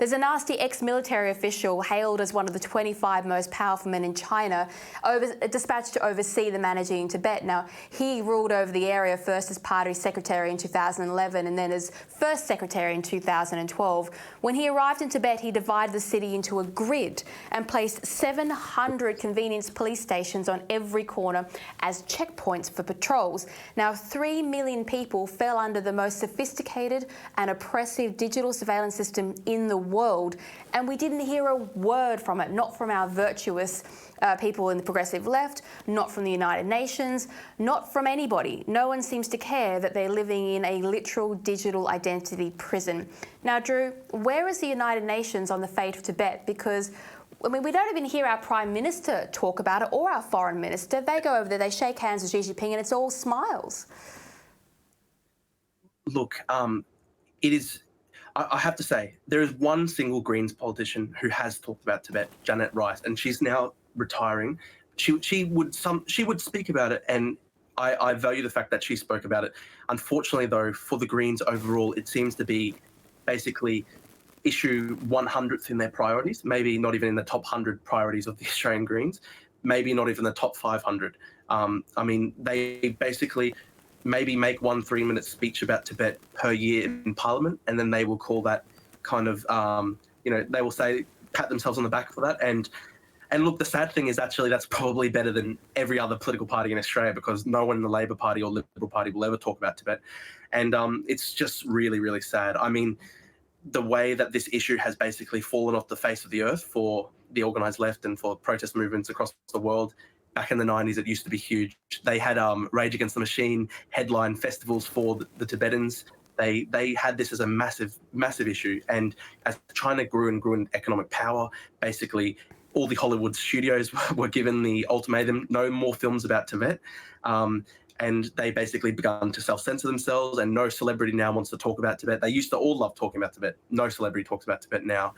There's a nasty ex-military official hailed as one of the 25 most powerful men in China, dispatched to oversee the managing in Tibet. Now, he ruled over the area first as party secretary in 2011 and then as first secretary in 2012. When he arrived in Tibet, he divided the city into a grid and placed 700 convenience police stations on every corner as checkpoints for patrols. Now, 3 million people fell under the most sophisticated and oppressive digital surveillance system in the world, and we didn't hear a word from it, not from our virtuous people in the progressive left, not from the United Nations, not from anybody. No one seems to care that they're living in a literal digital identity prison. Now, Drew, where is the United Nations on the fate of Tibet? Because I mean, we don't even hear our Prime Minister talk about it or our Foreign Minister. They go over there, they shake hands with Xi Jinping, and it's all smiles. Look, it is. I have to say, there is one single Greens politician who has talked about Tibet, Janet Rice, and she's now retiring. She would speak about it, and I value the fact that she spoke about it. Unfortunately, though, for the Greens overall, it seems to be basically issue 100th in their priorities, maybe not even in the top 100 priorities of the Australian Greens, maybe not even the top 500. I mean, they basically maybe make one 3-minute speech about Tibet per year in Parliament, and then they will call that kind of, they will say, pat themselves on the back for that. And look, the sad thing is actually that's probably better than every other political party in Australia, because no one in the Labor Party or Liberal Party will ever talk about Tibet. And it's just really, really sad. I mean, the way that this issue has basically fallen off the face of the earth for the organised left and for protest movements across the world. Back in the 90s, it used to be huge. They had Rage Against the Machine headline festivals for the Tibetans. They had this as a massive, massive issue. And as China grew and grew in economic power, basically all the Hollywood studios were given the ultimatum, no more films about Tibet. And they basically began to self-censor themselves, and no celebrity now wants to talk about Tibet. They used to all love talking about Tibet. No celebrity talks about Tibet now.